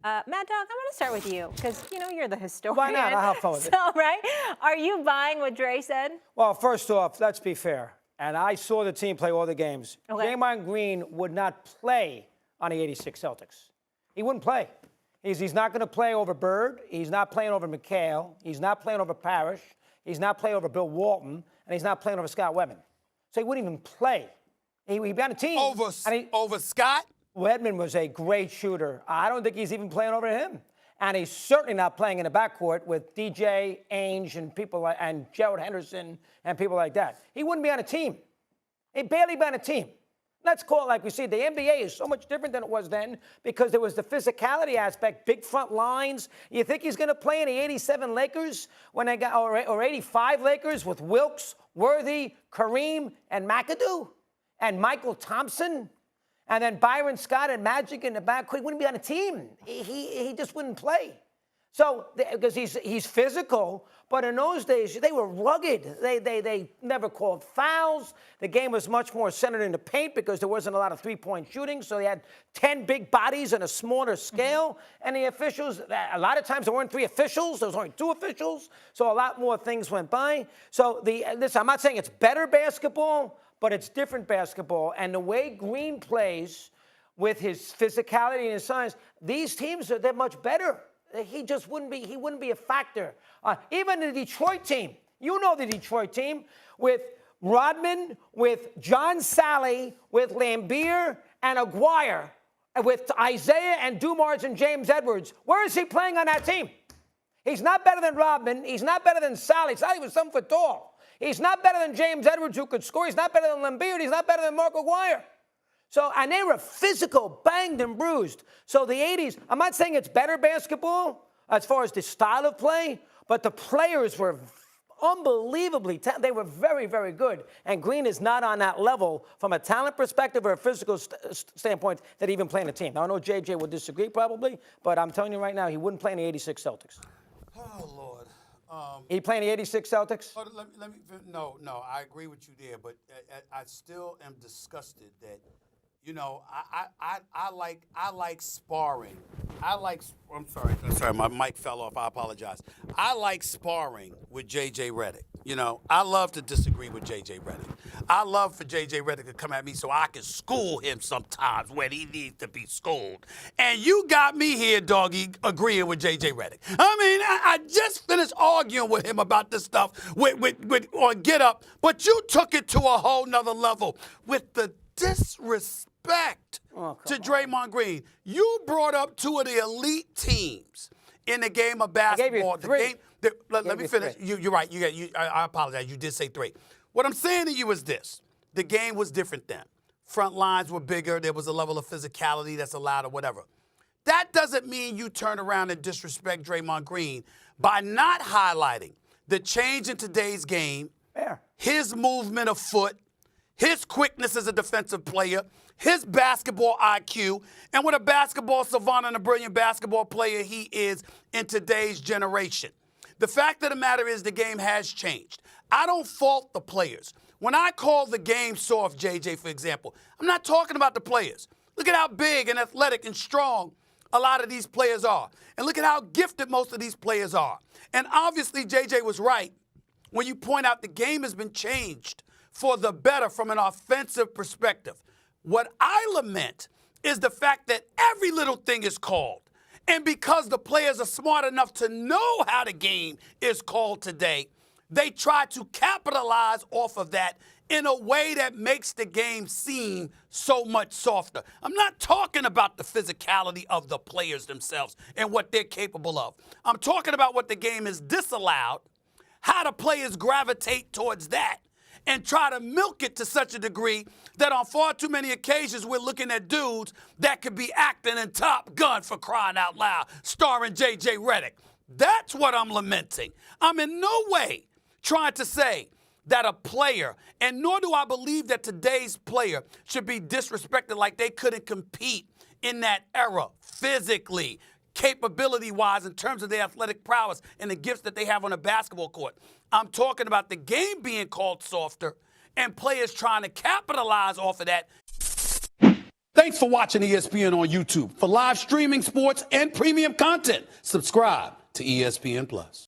Mad Dog, I want to start with you because you're the historian. Why not? I'll have fun with it. So, right? Are you buying what Dre said? Well, first off, let's be fair. And I saw the team play all the games. Okay. Draymond Green would not play on the '86 Celtics. He wouldn't play. He's not going to play over Bird. He's not playing over McHale. He's not playing over Parrish. He's not playing over Bill Walton. And he's not playing over Scott Wedman. So he wouldn't even play. He'd be on a team. Over Scott? Wedman was a great shooter. I don't think he's even playing over him. And he's certainly not playing in the backcourt with DJ, Ainge, and people like, and Gerald Henderson and people like that. He wouldn't be on a team. He'd barely be on a team. Let's call it like we see. The NBA is so much different than it was then because there was the physicality aspect, big front lines. You think he's going to play in the '87 Lakers when they got, or '85 Lakers with Wilkes, Worthy, Kareem, and McAdoo, and Michael Thompson? And then Byron Scott and Magic in the backcourt. He wouldn't be on a team. He just wouldn't play. So, because he's physical, but in those days, they were rugged. They never called fouls. The game was much more centered in the paint because there wasn't a lot of three-point shooting. So they had 10 big bodies on a smaller scale. And the officials, a lot of times there weren't 3 officials. There was only 2 officials. So a lot more things went by. So listen, I'm not saying it's better basketball, but it's different basketball. And the way Green plays with his physicality and his size, they're much better. He just wouldn't be a factor. Even the Detroit team, the Detroit team with Rodman, with John Sally, with Lambeer and Aguirre, with Isaiah and Dumars and James Edwards. Where is he playing on that team? He's not better than Rodman. He's not better than Sally. Sally was 7 foot tall. He's not better than James Edwards, who could score. He's not better than Lambeer. He's not better than Mark Aguirre. So, and they were physical, banged and bruised. So the 80s, I'm not saying it's better basketball as far as the style of play, but the players were unbelievably talented. They were very, very good. And Green is not on that level from a talent perspective or a physical standpoint that even playing a team. Now, I know JJ would disagree probably, but I'm telling you right now, he wouldn't play in the '86 Celtics. Oh, Lord. He playing the '86 Celtics? No, I agree with you there, but I still am disgusted that, I like sparring. I'm sorry, my mic fell off. I apologize. I like sparring with J.J. Redick. I love to disagree with J.J. Redick. I love for J.J. Redick to come at me so I can school him sometimes when he needs to be schooled. And you got me here, doggy, agreeing with J.J. Redick. I just finished arguing with him about this stuff on Get Up, but you took it to a whole nother level with the disrespect to Draymond Green. You brought up 2 of the elite teams in the game of basketball. I gave you 3. Let me finish. You're right. I apologize. You did say 3. What I'm saying to you is this. The game was different then. Front lines were bigger. There was a level of physicality that's allowed or whatever. That doesn't mean you turn around and disrespect Draymond Green by not highlighting the change in today's game, his movement of foot, his quickness as a defensive player, his basketball IQ, and what a basketball savant and a brilliant basketball player he is in today's generation. The fact of the matter is the game has changed. I don't fault the players. When I call the game soft, JJ, for example, I'm not talking about the players. Look at how big and athletic and strong a lot of these players are. And look at how gifted most of these players are. And obviously, JJ was right when you point out the game has been changed for the better from an offensive perspective. What I lament is the fact that every little thing is called. And because the players are smart enough to know how the game is called today, they try to capitalize off of that in a way that makes the game seem so much softer. I'm not talking about the physicality of the players themselves and what they're capable of. I'm talking about what the game is disallowed, how the players gravitate towards that, and try to milk it to such a degree that on far too many occasions we're looking at dudes that could be acting in Top Gun, for crying out loud, starring J.J. Redick. That's what I'm lamenting. I'm in no way trying to say that a player, and nor do I believe that today's player should be disrespected like they couldn't compete in that era physically, capability-wise, in terms of their athletic prowess and the gifts that they have on a basketball court. I'm talking about the game being called softer and players trying to capitalize off of that Thanks for watching ESPN on YouTube. For live streaming sports and premium content, subscribe to ESPN Plus.